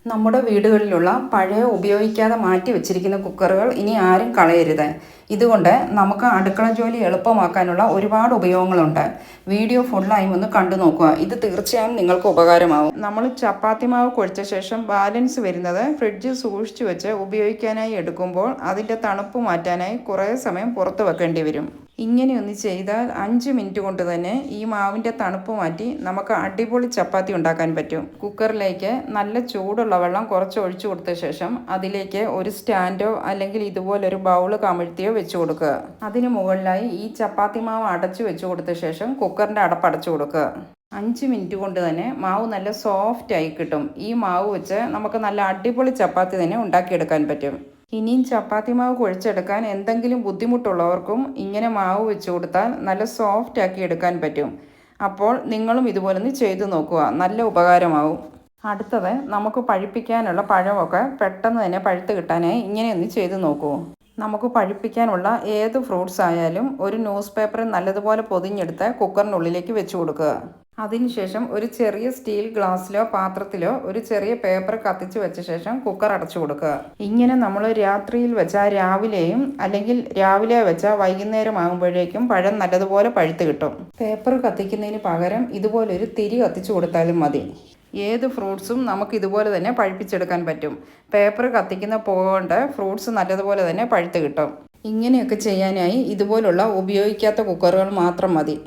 നമ്മുടെ വീടുകളിലുള്ള പഴയ ഉപയോഗിക്കാതെ മാറ്റി വെച്ചിരിക്കുന്ന കുക്കറുകൾ ഇനി ആരും കളയരുത്. ഇതുകൊണ്ട് നമുക്ക് അടുക്കള ജോലി എളുപ്പമാക്കാനുള്ള ഒരുപാട് ഉപയോഗങ്ങളുണ്ട്. വീഡിയോ ഫുള്ളായും ഒന്ന് കണ്ടു നോക്കുക. ഇത് തീർച്ചയായും നിങ്ങൾക്ക് ഉപകാരമാവും. നമ്മൾ ചപ്പാത്തി മാവ് കുഴച്ച ശേഷം ബാലൻസ് വരുന്നത് ഫ്രിഡ്ജിൽ സൂക്ഷിച്ചു വെച്ച് ഉപയോഗിക്കാനായി എടുക്കുമ്പോൾ അതിൻ്റെ തണുപ്പ് മാറ്റാനായി കുറേ സമയം പുറത്ത് വെക്കേണ്ടി വരും. ഇങ്ങനെയൊന്ന് ചെയ്താൽ 5 മിനിറ്റ് കൊണ്ട് തന്നെ ഈ മാവിൻ്റെ തണുപ്പ് മാറ്റി നമുക്ക് അടിപൊളി ചപ്പാത്തി ഉണ്ടാക്കാൻ പറ്റും. കുക്കറിലേക്ക് നല്ല ചൂടുള്ള വെള്ളം കുറച്ച് ഒഴിച്ചു കൊടുത്ത ശേഷം അതിലേക്ക് ഒരു സ്റ്റാൻഡോ അല്ലെങ്കിൽ ഇതുപോലൊരു ബൗള് കമിഴ്ത്തിയോ വെച്ച് കൊടുക്കുക. അതിന് മുകളിലായി ഈ ചപ്പാത്തി മാവ് അടച്ചു വെച്ച് കൊടുത്ത ശേഷം കുക്കറിൻ്റെ അടപ്പടച്ചു കൊടുക്കുക. 5 മിനിറ്റ് കൊണ്ട് തന്നെ മാവ് നല്ല സോഫ്റ്റായി കിട്ടും. ഈ മാവ് വെച്ച് നമുക്ക് നല്ല അടിപൊളി ചപ്പാത്തി തന്നെ ഉണ്ടാക്കിയെടുക്കാൻ പറ്റും. ഇനിയും ചപ്പാത്തി മാവ് കുഴച്ചെടുക്കാൻ എന്തെങ്കിലും ബുദ്ധിമുട്ടുള്ളവർക്കും ഇങ്ങനെ മാവ് വെച്ച് കൊടുത്താൽ നല്ല സോഫ്റ്റ് ആക്കി എടുക്കാൻ പറ്റും. അപ്പോൾ നിങ്ങളും ഇതുപോലൊന്ന് ചെയ്തു നോക്കുക. നല്ല ഉപകാരമാവും. അടുത്തത് നമുക്ക് പഴുപ്പിക്കാനുള്ള പഴമൊക്കെ പെട്ടെന്ന് തന്നെ പഴുത്ത് കിട്ടാനായി ഇങ്ങനെയൊന്ന് ചെയ്തു നോക്കൂ. നമുക്ക് പഴുപ്പിക്കാനുള്ള ഏത് ഫ്രൂട്ട്സ് ആയാലും ഒരു ന്യൂസ് പേപ്പറിൽ നല്ലതുപോലെ പൊതിഞ്ഞെടുത്ത് കുക്കറിനുള്ളിലേക്ക് വെച്ച് കൊടുക്കുക. അതിനുശേഷം ഒരു ചെറിയ സ്റ്റീൽ ഗ്ലാസ്സിലോ പാത്രത്തിലോ ഒരു ചെറിയ പേപ്പർ കത്തിച്ച് വെച്ച ശേഷം കുക്കർ അടച്ചു കൊടുക്കുക. ഇങ്ങനെ നമ്മൾ രാത്രിയിൽ വെച്ചാൽ രാവിലെയും അല്ലെങ്കിൽ രാവിലെ വെച്ചാൽ വൈകുന്നേരം ആകുമ്പോഴേക്കും പഴം നല്ലതുപോലെ പഴുത്ത് കിട്ടും. പേപ്പർ കത്തിക്കുന്നതിന് പകരം ഇതുപോലൊരു തിരി കത്തിച്ചു കൊടുത്താലും മതി. ഏത് ഫ്രൂട്ട്സും നമുക്ക് ഇതുപോലെ തന്നെ പഴുപ്പിച്ചെടുക്കാൻ പറ്റും. പേപ്പർ കത്തിക്കുന്ന പുക കൊണ്ട് ഫ്രൂട്ട്സ് നല്ലതുപോലെ തന്നെ പഴുത്ത് കിട്ടും. ഇങ്ങനെയൊക്കെ ചെയ്യാനായി ഇതുപോലുള്ള ഉപയോഗിക്കാത്ത കുക്കറുകൾ മാത്രം മതി.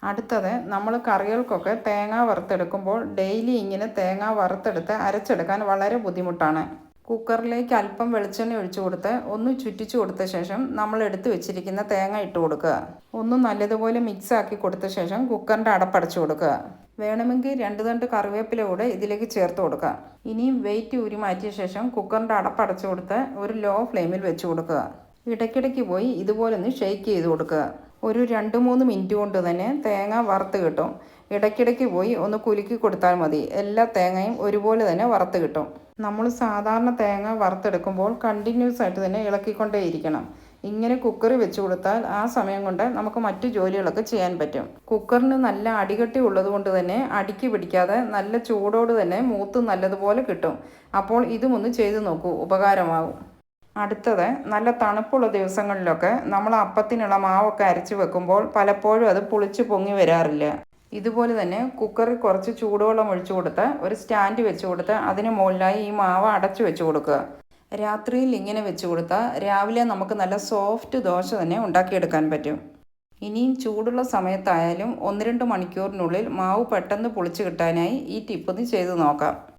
അടുത്തത് നമ്മൾ കറികൾക്കൊക്കെ തേങ്ങ വറുത്തെടുക്കുമ്പോൾ ഡെയിലി ഇങ്ങനെ തേങ്ങ വറുത്തെടുത്ത് അരച്ചെടുക്കാൻ വളരെ ബുദ്ധിമുട്ടാണ്. കുക്കറിലേക്ക് അല്പം വെളിച്ചെണ്ണ ഒഴിച്ചു കൊടുത്ത് ഒന്ന് ചുറ്റിച്ചു കൊടുത്ത ശേഷം നമ്മൾ എടുത്തു വെച്ചിരിക്കുന്ന തേങ്ങ ഇട്ട് കൊടുക്കുക. ഒന്ന് നല്ലതുപോലെ മിക്സ് ആക്കി കൊടുത്ത ശേഷം കുക്കറിൻ്റെ അടപ്പടച്ചു കൊടുക്കുക. വേണമെങ്കിൽ 2 തണ്ട് കറിവേപ്പില കൂടെ ഇതിലേക്ക് ചേർത്ത് കൊടുക്കുക. ഇനിയും വെയിറ്റ് ഊരി മാറ്റിയ ശേഷം കുക്കറിൻ്റെ അടപ്പടച്ചു കൊടുത്ത് ഒരു ലോ ഫ്ലെയിമിൽ വെച്ച് കൊടുക്കുക. ഇടയ്ക്കിടയ്ക്ക് പോയി ഇതുപോലൊന്ന് ഷെയ്ക്ക് ചെയ്ത് കൊടുക്കുക. ഒരു 2-3 മിനിറ്റ് കൊണ്ട് തന്നെ തേങ്ങ വറുത്ത് കിട്ടും. ഇടയ്ക്കിടയ്ക്ക് പോയി ഒന്ന് കുലുക്കി കൊടുത്താൽ മതി. എല്ലാ തേങ്ങയും ഒരുപോലെ തന്നെ വറുത്ത് കിട്ടും. നമ്മൾ സാധാരണ തേങ്ങ വറുത്തെടുക്കുമ്പോൾ കണ്ടിന്യൂസ് ആയിട്ട് തന്നെ ഇളക്കിക്കൊണ്ടേയിരിക്കണം. ഇങ്ങനെ കുക്കറിൽ വെച്ച് കൊടുത്താൽ ആ സമയം കൊണ്ട് നമുക്ക് മറ്റു ജോലികളൊക്കെ ചെയ്യാൻ പറ്റും. കുക്കറിന് നല്ല അടികട്ടി ഉള്ളത് കൊണ്ട് തന്നെ അടിക്ക് പിടിക്കാതെ നല്ല ചൂടോട് തന്നെ മൂത്ത് നല്ലതുപോലെ കിട്ടും. അപ്പോൾ ഇതും ഒന്ന് ചെയ്ത് നോക്കൂ, ഉപകാരമാകും. അടുത്തത് നല്ല തണുപ്പുള്ള ദിവസങ്ങളിലൊക്കെ നമ്മൾ അപ്പത്തിനുള്ള മാവൊക്കെ അരച്ച് വെക്കുമ്പോൾ പലപ്പോഴും അത് പുളിച്ച് പൊങ്ങി വരാറില്ല. ഇതുപോലെ തന്നെ കുക്കറിൽ കുറച്ച് ചൂടുവെള്ളം ഒഴിച്ചു കൊടുത്ത് ഒരു സ്റ്റാൻഡ് വെച്ച് കൊടുത്ത് അതിന് മുകളിലായി ഈ മാവ് അടച്ചു വെച്ച് കൊടുക്കുക. രാത്രിയിൽ ഇങ്ങനെ വെച്ച് കൊടുത്താൽ രാവിലെ നമുക്ക് നല്ല സോഫ്റ്റ് ദോശ തന്നെ ഉണ്ടാക്കിയെടുക്കാൻ പറ്റും. ഇനിയും ചൂടുള്ള സമയത്തായാലും 1-2 മണിക്കൂറിനുള്ളിൽ മാവ് പെട്ടെന്ന് പുളിച്ച് കിട്ടാനായി ഈ ടിപ്പൊന്ന് ചെയ്ത് നോക്കാം.